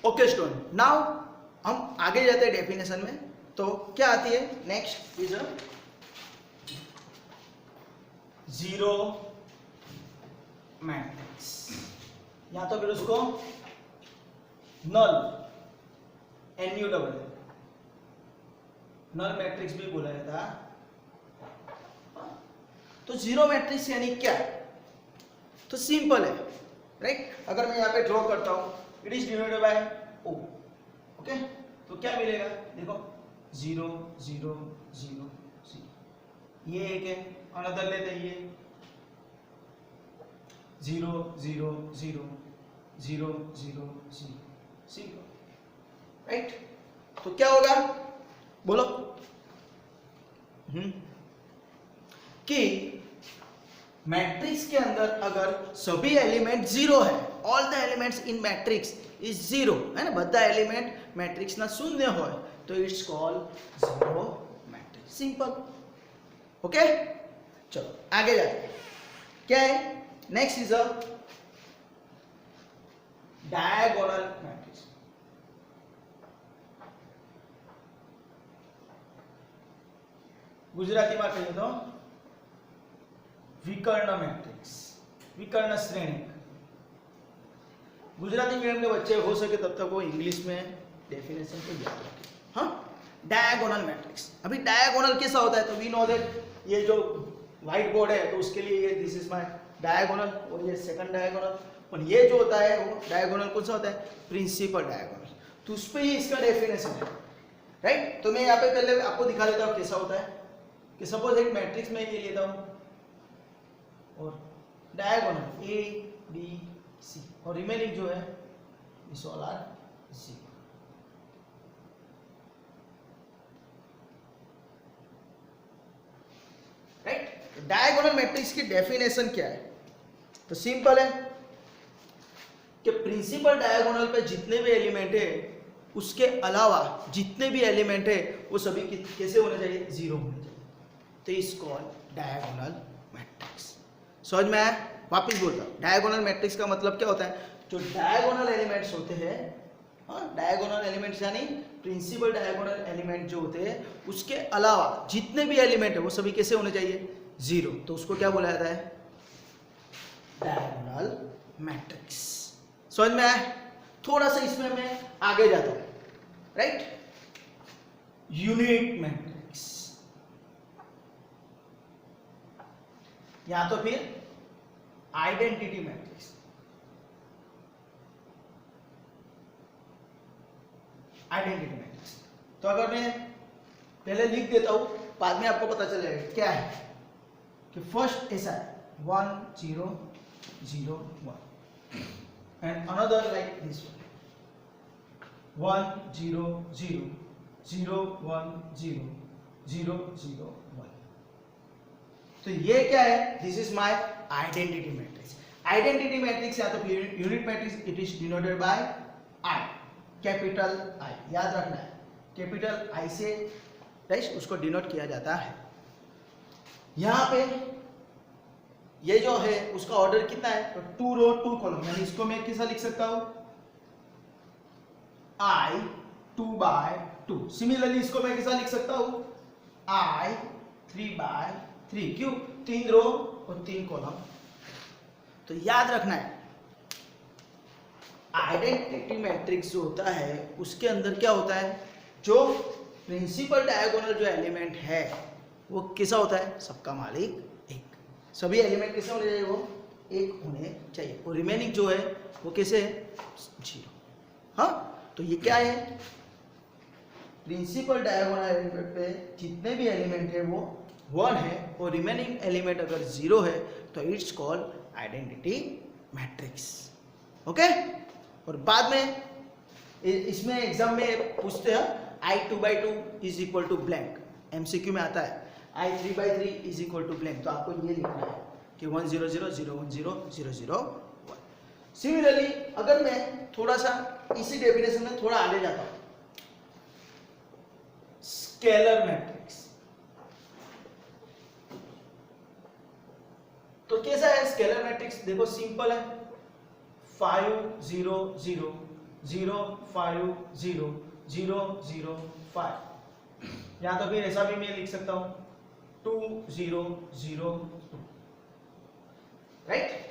Okay student, now हम आगे जाते हैं डेफिनेशन में। तो क्या आती है next is a zero matrix, या तो फिर उसको नल नल मैट्रिक्स भी बोला जाता है। तो जीरो मैट्रिक्स यानी क्या? तो सिंपल है, राइट। अगर मैं यहाँ पे ड्रॉ करता हूँ, it is divided by O, okay. तो क्या मिलेगा, देखो 0 0 0 0, ये एक है। अनदर लेते हैं ये 0 0 0 0 0 0, सिंपल, राइट। तो क्या होगा बोलो कि मैट्रिक्स के अंदर अगर सभी एलिमेंट जीरो है, all the elements in matrix is zero, है ना, બધા एलिमेंट मैट्रिक्स ना शून्य हो, तो it's called zero matrix, simple. Okay, चलो आगे जाते हैं। क्या है next is a diagonal matrix. Gujarati में कहिए तो विकर्ण मैट्रिक्स, विकर्ण श्रेणी। गुजराती मीडियम के बच्चे हो सके तब तक वो इंग्लिश में डेफिनेशन को याद रखें। हाँ, डायगोनल मैट्रिक्स। अभी डायगोनल कैसा होता है, तो वी नो दैट, ये जो व्हाइट बोर्ड है तो उसके लिए ये दिस इज माय डायगोनल, और ये सेकंड डायगोनल। और ये जो होता है वो डायगोनल कौन सा होता है, प्रिंसिपल डायगोनल। तो उस पर ही इसका डेफिनेशन है, राइट। तो मैं यहाँ पे पहले आपको दिखा देता हूँ कैसा होता है। कि सपोज एक मैट्रिक्स में ये लेता हूँ और डायगोनल ए बी सी, और रिमेनिंग जो है this all are zero, right. Diagonal matrix की डेफिनेशन क्या है, तो सिंपल है कि प्रिंसिपल डायगोनल पे जितने भी एलिमेंट है उसके अलावा जितने भी एलिमेंट है वो सभी कैसे होने चाहिए, जीरो होने चाहिए। तो इस कॉल्ड डायगोनल मैट्रिक्स। समझ में आया? वापिस बोलता हूँ, डायगोनल मैट्रिक्स का मतलब क्या होता है, जो डायगोनल एलिमेंट्स होते हैं, डायगोनल एलिमेंट्स यानी प्रिंसिपल डायगोनल एलिमेंट जो होते हैं उसके अलावा जितने भी एलिमेंट है वो सभी कैसे होने चाहिए, जीरो। तो उसको क्या बोला जाता है, डायगोनल मैट्रिक्स। समझ में आया? थोड़ा सा इसमें मैं आगे जाता हूं, राइट। यूनिट मैट्रिक्स, या तो फिर आइडेंटिटी मैट्रिक्स। आइडेंटिटी मैट्रिक्स तो अगर मैं पहले लिख देता हूं, बाद में आपको पता चलेगा क्या है। कि फर्स्ट ऐसा है 1 0 0 1, and another like this one 1 0 0 0 1 0 0 0 1। तो ये क्या है, this is my identity matrix. Identity matrix या तो unit matrix, it is denoted by I, capital I, याद रखना है, कैपिटल आई से राइट उसको डिनोट किया जाता है। यहां पे ये जो है उसका ऑर्डर कितना है, तो 2 रो 2 कॉलम, यानी इसको मैं कैसा लिख सकता हूं, I 2/2। सिमिलरली इसको मैं कैसा लिख सकता हूं, I 3/3। क्यों, 3 रो और 3 कॉलम। तो याद रखना है, आइडेंटिटी मैट्रिक्स जो होता है उसके अंदर क्या होता है, जो प्रिंसिपल डायगोनल जो एलिमेंट है वो कैसा होता है, सबका मालिक एक। सभी एलिमेंट कैसे होने चाहिए, वो एक होने चाहिए, और रिमेनिंग जो है वो कैसे है, जीरो। हाँ, तो ये क्या है, प्रिंसिपल डायगोनल एलिमेंट पे जितने भी एलिमेंट है वो 1 है, और रिमेनिंग एलिमेंट अगर जीरो है तो it's called identity matrix. Okay, और बाद में इसमें एग्जाम में पूछते हैं I 2/2 is equal to blank, MCQ में आता है I 3/3 is equal to blank. तो आपको ये लिखना है कि 1 0 0 0 1 0 0 0 1। सिमिलरली अगर मैं थोड़ा सा इसी डेफिनेशन में थोड़ा आगे जाता हूं, स्केलर मैट्रिक्स। तो कैसा है स्केलर मैट्रिक्स, देखो सिंपल है, 5 0 0 0 5 0 0 0 5, या तो फिर ऐसा भी मैं लिख सकता हूं 2 0 0 2, राइट।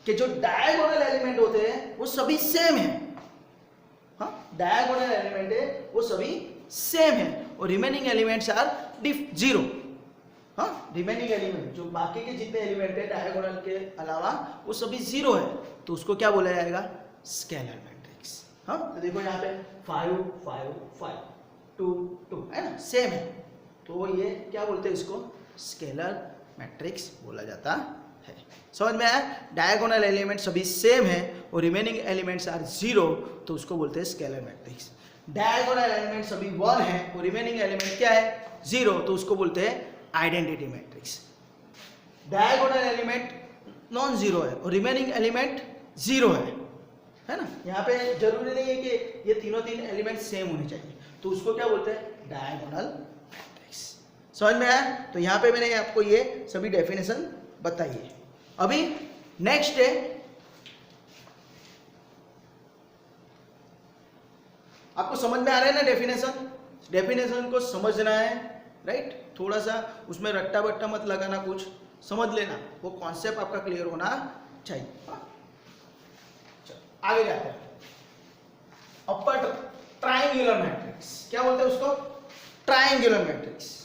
कि जो डायगोनल एलिमेंट होते हैं वो सभी सेम है, हाँ डायगोनल एलिमेंट है वो सभी सेम है, और रिमेनिंग एलिमेंट्स आर जीरो। हाँ रिमेनिंग एलिमेंट जो बाकी के जितने एलिमेंट है डायगोनल के अलावा वो सभी जीरो है, तो उसको क्या बोला जाएगा, स्केलर मैट्रिक्स। हाँ तो देखो यहाँ पे 5 5 5 2 2 है ना, सेम है, तो ये क्या बोलते हैं, इसको स्केलर मैट्रिक्स बोला जाता है। समझ में आया, डायगोनल एलिमेंट सभी सेम है और रिमेनिंग एलिमेंट्स आर जीरो, तो उसको बोलते हैं स्केलर मैट्रिक्स। डायगोनल एलिमेंट सभी 1 है और रिमेनिंग एलिमेंट क्या है, जीरो, तो उसको बोलते हैं identity matrix. Diagonal element non zero है और रिमेनिंग एलिमेंट जीरो है ना। यहाँ पे जरूरी नहीं है कि ये तीनों एलिमेंट सेम होने चाहिए, तो उसको क्या बोलते हैं, डायगोनल मैट्रिक्स। समझ में आया, तो यहाँ पे मैंने आपको ये सभी डेफिनेशन बताई है। अभी नेक्स्ट है आपको समझ में आ रहा है ना डेफिनेशन को समझना है, राइट। थोड़ा सा उसमें रट्टा बट्टा मत लगाना, कुछ समझ लेना, वो कॉन्सेप्ट आपका क्लियर होना चाहिए। चलो आगे जाते हैं। अपर ट्रायंगुलर मैट्रिक्स, क्या बोलते हैं उसको, ट्रायंगुलर मैट्रिक्स।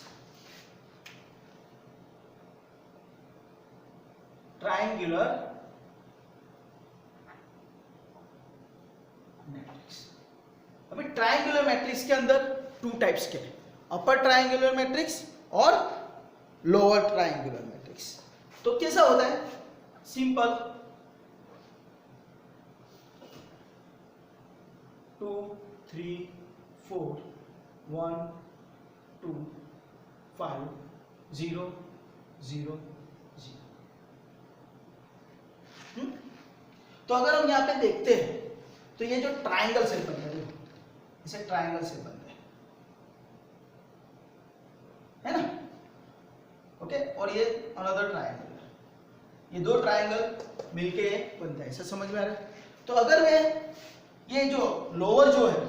Triangular matrix. अभी ट्रायंगुलर मैट्रिक्स के अंदर 2 टाइप्स के हैं, अपर ट्रायंगुलर मैट्रिक्स और लोअर ट्रायंगुलर मैट्रिक्स। तो कैसा होता है, सिंपल 2 3 4 1 2 5 0 0 0। तो अगर हम यहाँ पे देखते हैं तो ये जो ट्रायंगल शेप बनता है, इसे ट्रायंगल शेप बनता है ना, ओके। और ये अनदर ट्रायंगल, ये 2 ट्रायंगल मिलके बनता है, ऐसा समझ में आ रहा है। तो अगर मैं ये जो लोअर जो है,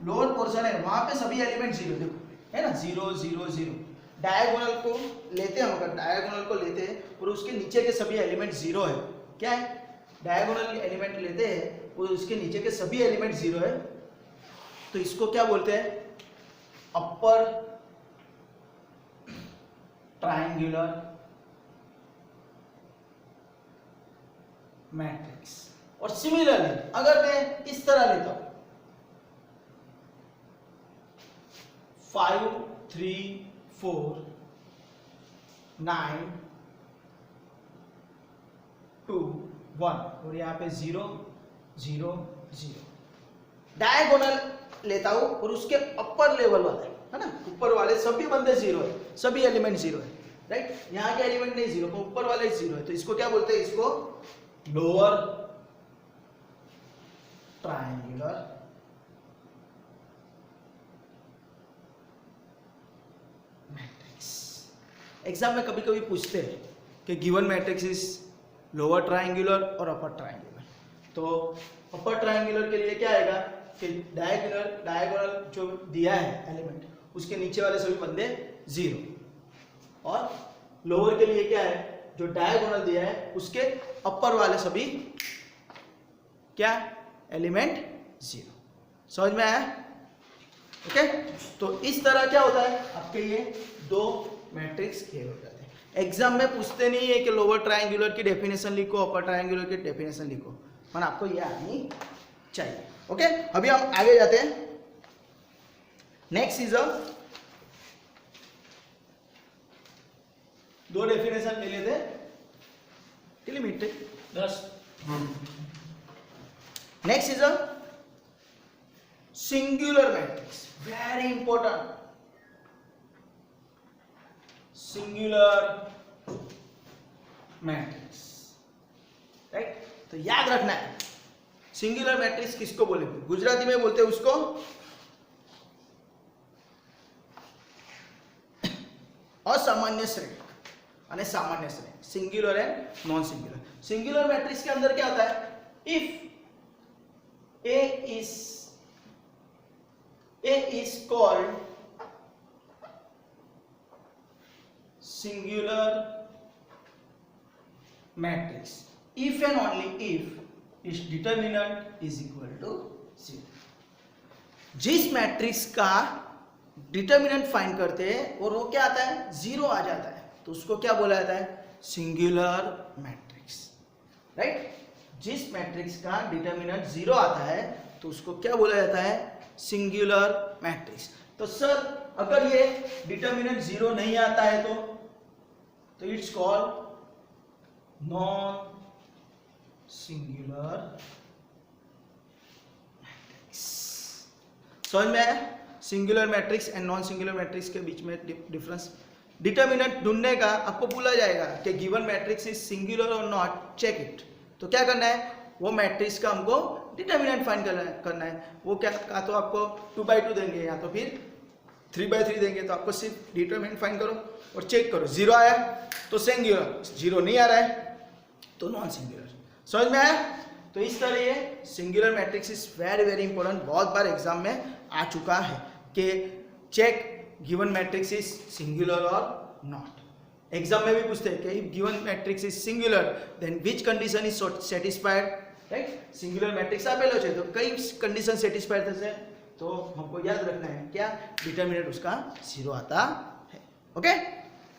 लोअर पोर्शन है, वहां पे सभी एलिमेंट जीरो, देखो है ना, 0 0 0। डायगोनल को लेते हैं, अगर डायगोनल को लेते हैं और उसके नीचे के सभी एलिमेंट जीरो है, क्या है, डायगोनल एलिमेंट लेते हैं और उसके नीचे के सभी एलिमेंट जीरो है, तो इसको क्या बोलते हैं, अपर ट्रायंगुलर मैट्रिक्स। और सिमिलरली अगर मैं इस तरह लेता हूं 5 3 4 9 2 1 और यहाँ पे 0 0 0, डायगोनल लेता हूं और उसके अपर लेवल वाले है ना, ऊपर वाले सभी बंदे जीरो है, सभी एलिमेंट जीरो है, राइट। यहाँ के एलिमेंट नहीं जीरो, तो ऊपर वाले जीरो है, तो इसको क्या बोलते हैं, इसको लोअर ट्रायंगुलर मैट्रिक्स। एग्जाम में कभी कभी पूछते हैं कि given matrix is lower triangular और अपर ट्रायंगुलर, तो अपर ट्रायंगुलर के लिए क्या आएगा कि डायगोनल जो दिया है एलिमेंट, उसके नीचे वाले सभी बंदे जीरो, और लोअर के लिए क्या है, जो डायगोनल दिया है उसके अपर वाले सभी क्या एलिमेंट जीरो। समझ में आया, ओके। तो इस तरह क्या होता है, आपके ये 2 मैट्रिक्स क्लियर हो जाते हैं। एग्जाम में पूछते नहीं है कि लोअर ट्रायंगुलर की डेफिनेशन लिखो, अपर ट्रायंगुलर की डेफिनेशन लिखो, पर आपको ये आनी चाहिए, ओके। अभी हम आगे जाते हैं। नेक्स्ट इज 2 डेफिनेशन ले लेते हैं, कितनी minute 10। Next is singular matrix, very important, singular matrix, right. तो याद रखना है, सिंगुलर मैट्रिक्स किसको बोलेंगे, गुजराती में बोलते हैं उसको असामान्य श्रेणी और सामान्य श्रेणी, singular and non singular. Singular matrix के अंदर क्या होता है, if A is called singular matrix if and only if its determinant is equal to 0. जिस मैट्रिक्स का डिटर्मिनेंट फाइंड करते हैं और वो क्या आता है, 0 आ जाता है, तो उसको क्या बोला जाता है, सिंगुलर मैट्रिक्स, राइट. जिस मैट्रिक्स का डिटर्मिनेंट 0 आता है तो उसको क्या बोला जाता है, सिंगुलर मैट्रिक्स. तो सर अगर ये डिटर्मिनेंट 0 नहीं आता है तो it's called non singular matrix. समझ में आया singular matrix and non singular matrix के बीच में डिफरेंस. डिटर्मिनेंट ढूंढने का आपको बोला जाएगा कि गिवन मैट्रिक्स इज सिंगुलर और नॉट, चेक इट. तो क्या करना है, वो मैट्रिक्स का हमको डिटर्मिनेंट फाइंड करना है. वो क्या तो आपको 2/2 देंगे या तो फिर 3/3 देंगे, तो आपको सिर्फ डिटर्मिनेंट फाइंड करो और चेक करो. 0 आया तो सिंगुलर, 0 नहीं आ रहा है तो नॉन सिंगुलर. समझ में आया. तो इस तरह ये singular matrix is very very important. बहुत बार एग्जाम में आ चुका है कि check given matrix is singular और नॉट. एग्जाम में भी पूछते हैं कि given matrix is singular then which condition is satisfied, right. Singular matrix आपेलो છે तो कई कंडीशन सेटिस्फाइड થશે, तो हमको याद रखना है क्या, डिटर्मिनेंट उसका 0 आता है. ओके,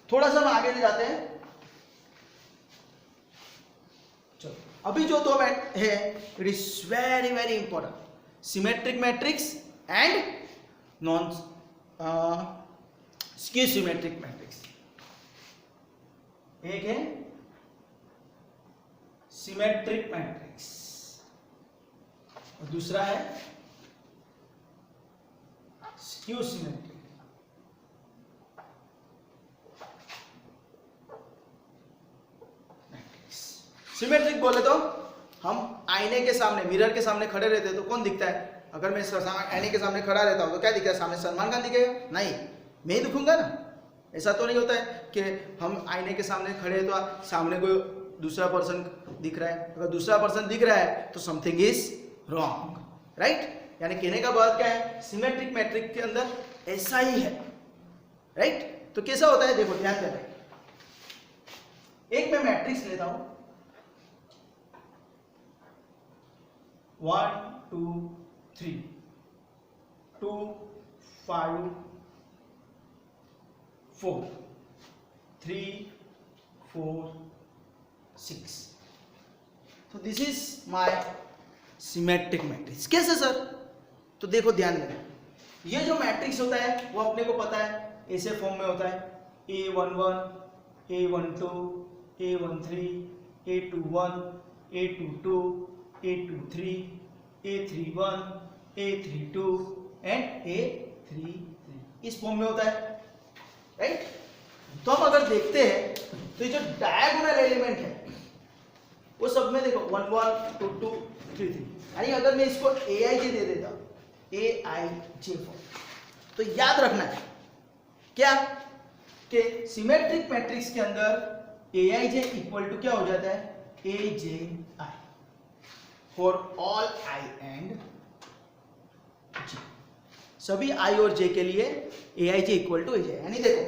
थोड़ा सा हम आगे ले जाते हैं. चलो अभी जो दो है it is very very important, symmetric matrix and non skew symmetric matrix. एक है सिमेट्रिक मैट्रिक्स और दूसरा है स्क्यू सिमेट्रिक. सिमेट्रिक बोले तो हम आईने के सामने, मिरर के सामने खड़े रहते हैं तो कौन दिखता है. अगर मैं आईने के सामने खड़ा रहता हूं तो क्या दिखता है, सामने सलमान खान दिखेगा, नहीं मैं ही दिखूंगा ना. ऐसा तो नहीं होता है कि हम आईने के सामने खड़े हैं तो सामने कोई दूसरा पर्सन दिख रहा है. अगर दूसरा पर्सन दिख रहा है तो समथिंग इज रॉन्ग, राइट. यानी कहने का बात क्या है, सिमेट्रिक मैट्रिक्स के अंदर ऐसा ही है, राइट. तो कैसा होता है देखो ध्यान देना. एक मैं मैट्रिक्स लेता हूं 1 2 3 2 5 4 3 4 6. तो this is my symmetric matrix. कैसे सर, तो देखो ध्यान देना. ये जो मैट्रिक्स होता है वो अपने को पता है ऐसे फॉर्म में होता है, A11 A12 A13 A21 A22 A23 A31 A32 and A33 इस फॉर्म में होता है, राइट. तो हम अगर देखते हैं तो ये जो डायगोनल एलिमेंट है वो सब में देखो 1 1 2 2 3 3. यानी अगर मैं इसको AIJ दे देता हूं, AIJ फॉर्म, तो याद रखना है क्या कि सिमेट्रिक मैट्रिक्स के अंदर AIJ इक्वल टू क्या हो जाता है, AJI for all I and J. सभी I और J के लिए AIJ इक्वल टू AJ. यानी देखो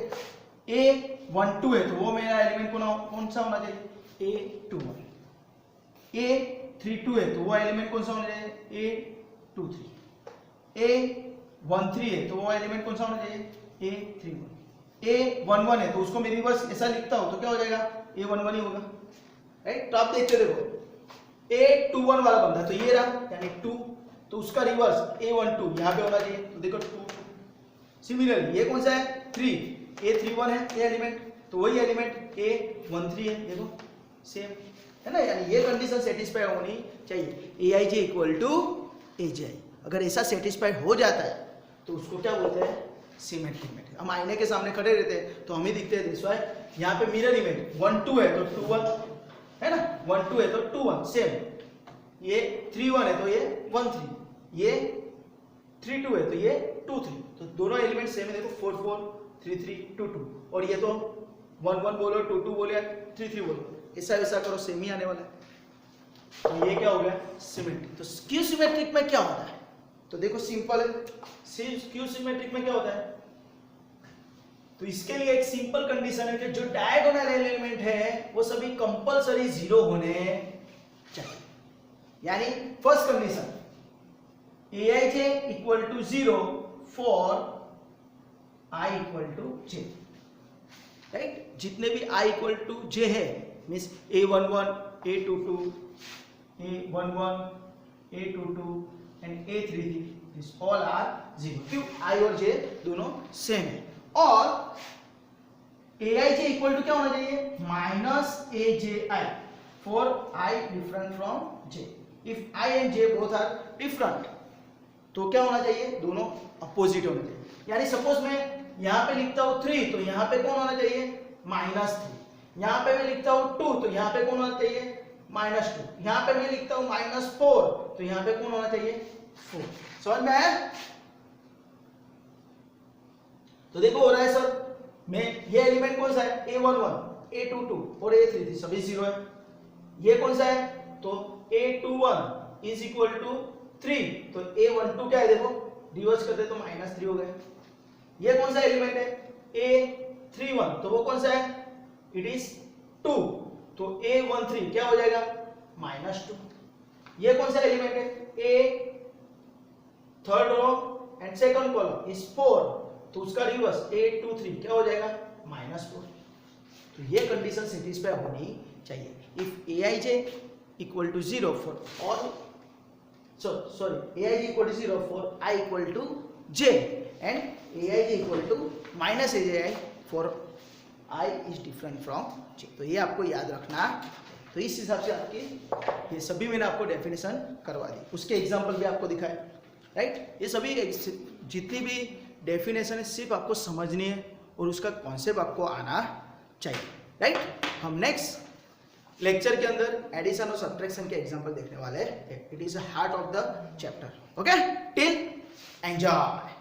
A12 है तो वो मेरा एलिमेंट कौन सा होना चाहिए, A21. A32 है तो वो एलिमेंट कौन सा होना चाहिए, A23. A13 है तो वो एलिमेंट कौन सा होना चाहिए, A31. A11 है तो उसको मैं रिवर्स ऐसा लिखता हूं तो क्या हो जाएगा, A11 ही होगा, राइट. तो आप देखते देखो A21 वाला बंदा तो ये रहा यानी 2, तो उसका रिवर्स A12 यहाँ पे होना चाहिए, तो देखो 2. सिमिलरली ये कौन सा है, 3, A31 है ये एलिमेंट, तो वही एलिमेंट A13 है, देखो सेम है ना. यानी ये कंडीशन सेटिस्फाई होनी चाहिए, AIJ इक्वल टू AJI. अगर ऐसा सेटिस्फाई हो जाता है तो उसको क्या बोलते हैं, सिमेट्रिक मैट्रिक्स. हम आईने के सामने खड़े रहते हैं तो हम ही दिखते हैं, दिस वाई. यहाँ पे मिरर इमेज 1 2 है तो 2 1 है ना, 1 2 है तो 2 1 सेम. ये 3 1 है तो ये 1 3, ये 3 2 है तो ये 2 3. तो दोनों एलिमेंट सेम है, देखो 4 4 3 3 2 2. और ये तो 1 1 बोलो 2 2 बोले 3 3 बोलो, ऐसा वैसा करो सेम ही आने वाला है. तो ये क्या हो गया, सिमेट्रिक। तो स्क्यू सिमेट्रिक में क्या होता है, तो देखो सिंपल है, स्क्यू सिमेट्रिक में क्या होता है, तो इसके लिए एक सिंपल कंडीशन है कि जो डायगोनल एलिमेंट है वो सभी कंपलसरी 0 होने चाहिए। यानी first condition aij equal to 0 for i equal to j, right. जितने भी i इक्वल टू j है, means a11, a22, a11, a22 and a33, this all are 0। क्यों, i और j दोनों सेम है। और aij इक्वल टू क्या होना चाहिए, minus aji for i different from j। If i and j both are different तो क्या होना चाहिए, दोनों अपोजिट होने चाहिए। यानी सपोज मैं यहाँ पे लिखता हूँ 3 तो यहाँ पे कौन होना चाहिए, -3। यहाँ पे मैं लिखता हूँ 2 तो यहाँ पे कौन होना चाहिए, -2। यहाँ पे मैं लिखता हूँ -4 तो यहाँ पे कौन होना चाहिए, 4। समझ में आया। तो देखो हो रहा है सर, मैं ये एलिमेंट कौन सा है, a11, a22 और a33 सभी 0 है। ये कौन सा है, तो a21 इज इक्वल टू 3 तो a12 क्या है, देखो रिवर्स करते तो -3 हो गए। ये कौन सा एलिमेंट है, a31 तो वो कौन सा है, इट इज 2 तो a13 क्या हो जाएगा, -2। ये कौन सा एलिमेंट है, a third row and second column is 4 तो उसका रिवर्स a23 क्या हो जाएगा, -4। तो ये कंडीशन सेटिस्फाई होनी चाहिए। If aij equal to 0 for all, sorry aij equal to 0 for I equal to j and aij equal to minus aji for I is different from j। तो ये आपको याद रखना। तो इस हिसाब से आपकी ये सभी मैंने आपको डेफिनेशन करवा दी, उसके एग्जांपल भी आपको दिखाए, राइट। ये सभी जितनी भी डेफिनेशन है सिर्फ आपको समझनी है और उसका कॉन्सेप्ट आपको आना चाहिए, राइट। हम नेक्स्ट लेक्चर के अंदर एडिशन और सब्ट्रैक्शन के एग्जांपल देखने वाले हैं। It is heart of the chapter. Okay, till enjoy.